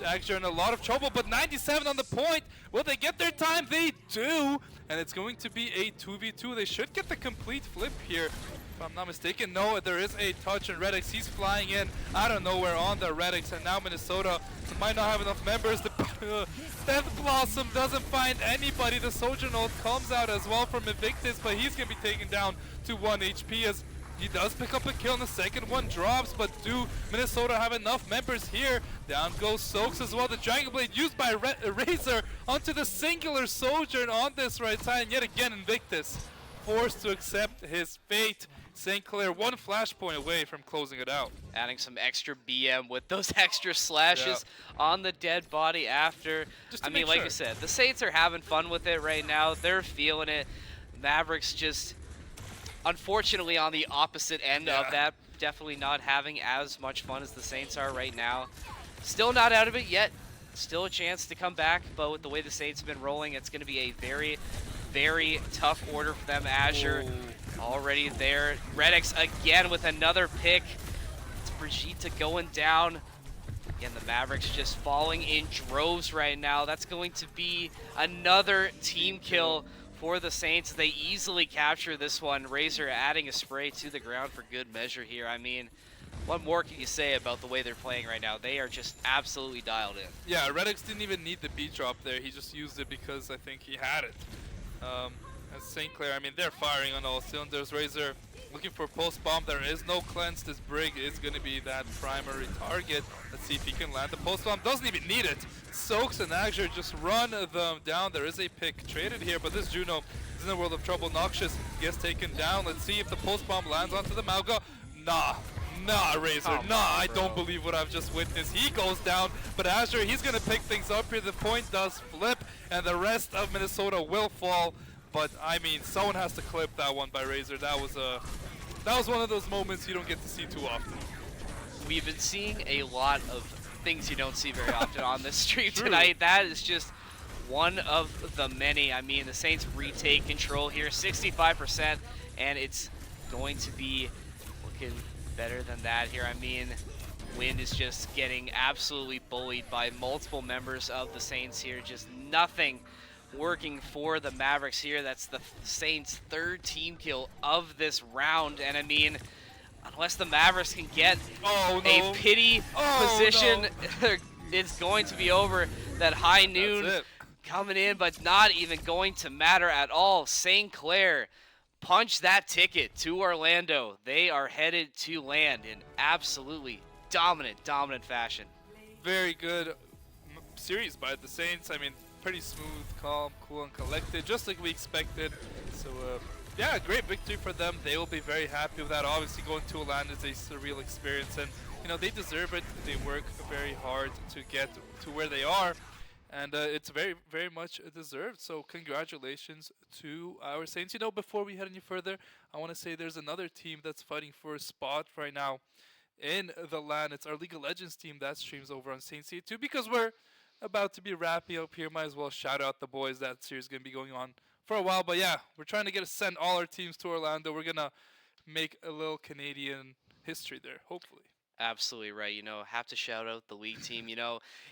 Speaker 1: Actually in a lot of trouble, but 97 on the point. Will they get their time? They do, and it's going to be a 2v2. They should get the complete flip here, if I'm not mistaken. No, there is a touch, and Redix, he's flying in out of nowhere on the Redix, and now Minnesota might not have enough members. The Death Blossom doesn't find anybody. The Soldier Note comes out as well from Invictus, but he's going to be taken down to 1 HP as he does pick up a kill, and the second one drops, but do Minnesota have enough members here? Down goes Soaks as well. The Dragon Blade used by Razor onto the singular Soldier and on this right side, and yet again Invictus forced to accept his fate. St. Clair 1 flashpoint away from closing it out.
Speaker 2: Adding some extra BM with those extra slashes on the dead body after. I mean, like I said, the Saints are having fun with it right now. They're feeling it. Mavericks just, unfortunately, on the opposite end of that, definitely not having as much fun as the Saints are right now. Still not out of it yet. Still a chance to come back, but with the way the Saints have been rolling, it's going to be a very, very tough order for them. Azure already there. Redix again with another pick. It's Brigitte going down. Again, the Mavericks just falling in droves right now. That's going to be another team kill for the Saints. They easily capture this one. Razor adding a spray to the ground for good measure here. I mean, what more can you say about the way they're playing right now? They are just absolutely dialed in.
Speaker 1: Yeah, Redix didn't even need the beat drop there. He just used it because I think he had it. As St. Clair, I mean, they're firing on all cylinders. Razor looking for post bomb. There is no cleanse. This Brig is going to be that primary target. Let's see if he can land the post bomb. Doesn't even need it. Soaks and Azure just run them down. There is a pick traded here, but this Juno is in a world of trouble. Noxious gets taken down. Let's see if the post bomb lands onto the Mauga. Nah, Razor, I don't believe what I've just witnessed. He goes down, but Azure, he's going to pick things up here. The point does flip, and the rest of Minnesota will fall. But, I mean, someone has to clip that one by Razor. That was one of those moments you don't get to see too often.
Speaker 2: We've been seeing a lot of things you don't see very often on this stream tonight. That is just one of the many. I mean, the Saints retake control here, 65%, and it's going to be looking better than that here. I mean, Wind is just getting absolutely bullied by multiple members of the Saints here. Just nothing working for the Mavericks here. That's the Saints' 3rd team kill of this round. And I mean, unless the Mavericks can get a pity position, it's going to be over. That high noon coming in, but not even going to matter at all. St. Clair punch that ticket to Orlando. They are headed to land in absolutely dominant fashion.
Speaker 1: Very good series by the Saints. I mean, pretty smooth, calm, cool, and collected, just like we expected. So, Yeah, great victory for them. They will be very happy with that. Obviously, going to Orlando is a surreal experience, and they deserve it. They work very hard to get to where they are, and it's very, very much deserved. So, congratulations to our Saints. Before we head any further, I want to say there's another team that's fighting for a spot right now in the LAN. It's our League of Legends team that streams over on Saints 2 because we're about to be wrapping up here. Might as well shout out the boys. That series is going to be going on for a while. But yeah, we're trying to send all our teams to Orlando. We're going to make a little Canadian history there, hopefully.
Speaker 2: Absolutely right. Have to shout out the league team.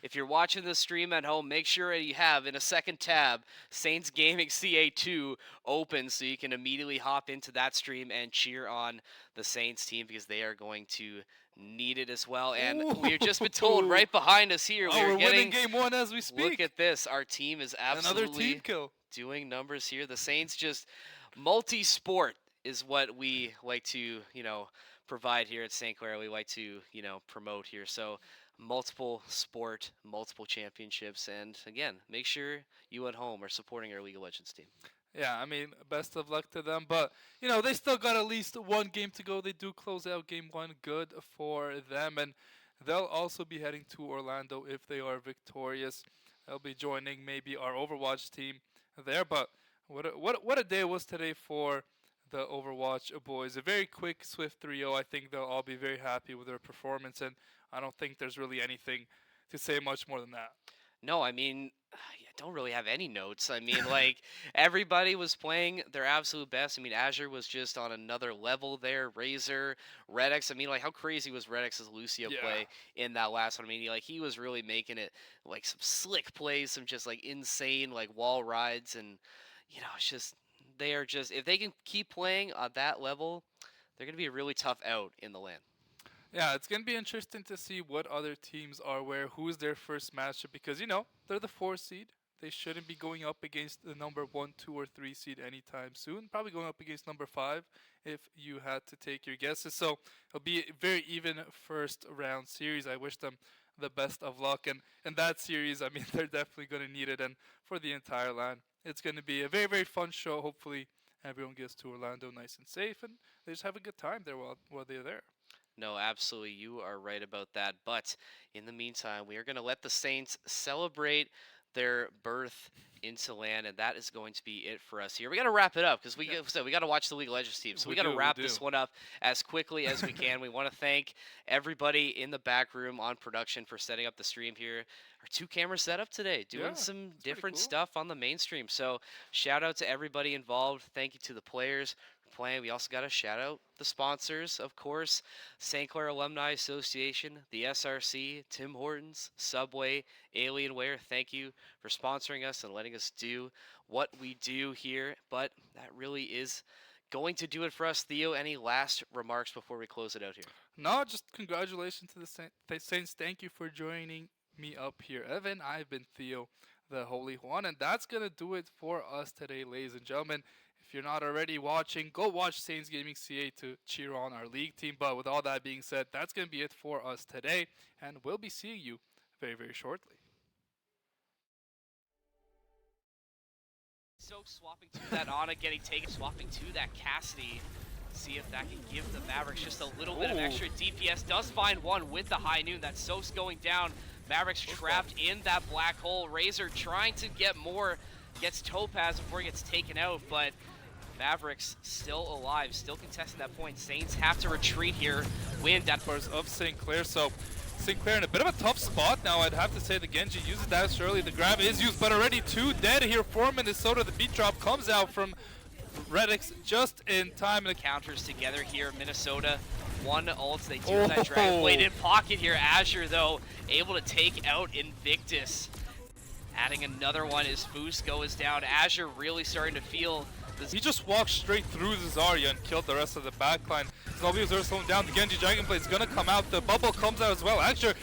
Speaker 2: If you're watching the stream at home, make sure you have in a second tab Saints Gaming CA2 open so you can immediately hop into that stream and cheer on the Saints team because they are going to need it as well. And we've just been told right behind us here.
Speaker 1: We're winning game 1 as we speak.
Speaker 2: Look at this. Our team is absolutely
Speaker 1: another team kill.
Speaker 2: Doing numbers here. The Saints just multi-sport is what we like to, provide here at St. Clair. We like to, promote here. So multiple sport, multiple championships, and again, make sure you at home are supporting our League of Legends team.
Speaker 1: Yeah, I mean, best of luck to them. But, they still got at least one game to go. They do close out game 1. Good for them. And they'll also be heading to Orlando if they are victorious. They'll be joining maybe our Overwatch team there. But what a day it was today for the Overwatch boys. A very quick, swift 3-0. I think they'll all be very happy with their performance. And I don't think there's really anything to say much more than that.
Speaker 2: No, I mean, I don't really have any notes. I mean, everybody was playing their absolute best. I mean, Azure was just on another level there. Razor, Redx. I mean, how crazy was Redx's Lucio play in that last one? I mean, he was really making it, some slick plays, some just, insane, wall rides. And, it's just, they are just, if they can keep playing on that level, they're going to be a really tough out in the LAN.
Speaker 1: Yeah, it's going to be interesting to see what other teams are where, who's their first matchup, because, they're the 4 seed. They shouldn't be going up against the number 1, 2, or 3 seed anytime soon. Probably going up against number 5 if you had to take your guesses. So it'll be a very even first round series. I wish them the best of luck. And in that series, I mean, they're definitely going to need it. And for the entire LAN, it's going to be a very, very fun show. Hopefully everyone gets to Orlando nice and safe, and they just have a good time there while they're there.
Speaker 2: No, absolutely. You are right about that. But in the meantime, we are going to let the Saints celebrate their birth into LAN, and that is going to be it for us here. We got to wrap it up because we got to watch the League of Legends team. So we got to wrap this one up as quickly as we can. We want to thank everybody in the back room on production for setting up the stream here. Our 2-camera setup today, doing some different stuff on the mainstream. So shout out to everybody involved. Thank you to the players playing. We also got to shout out the sponsors, of course, St. Clair Alumni Association, the SRC, Tim Hortons, Subway, Alienware. Thank you for sponsoring us and letting us do what we do here. But that really is going to do it for us. Theo, any last remarks before we close it out here?
Speaker 1: No, just congratulations to the Saints. Thank you for joining me up here, Evan. I've been Theo, the Holy Juan, and that's going to do it for us today, ladies and gentlemen. If you're not already watching, go watch Saints Gaming CA to cheer on our league team. But with all that being said, that's going to be it for us today, and we'll be seeing you very, very shortly.
Speaker 2: So swapping to that Ana getting taken, swapping to that Cassidy. See if that can give the Mavericks just a little bit of extra DPS. Does find one with the high noon. That's Sos going down. Mavericks trapped in that black hole. Razor trying to get more. Gets Topaz before he gets taken out, but Mavericks still alive, still contesting that point. Saints have to retreat here. Win that
Speaker 1: of St. Clair. So St. Clair in a bit of a tough spot now. I'd have to say the Genji uses that early. The grab is used, but already 2 dead here for Minnesota. The beat drop comes out from Redx just in time.
Speaker 2: The counters together here. Minnesota, 1 ult. They do that Dragon Blade in pocket here. Azure, though, able to take out Invictus. Adding another one as Fusco is down. Azure really starting to feel this.
Speaker 1: He just walked straight through the Zarya and killed the rest of the backline. Zalvius are slowing down. The Genji Dragon Blade is going to come out. The bubble comes out as well. Azure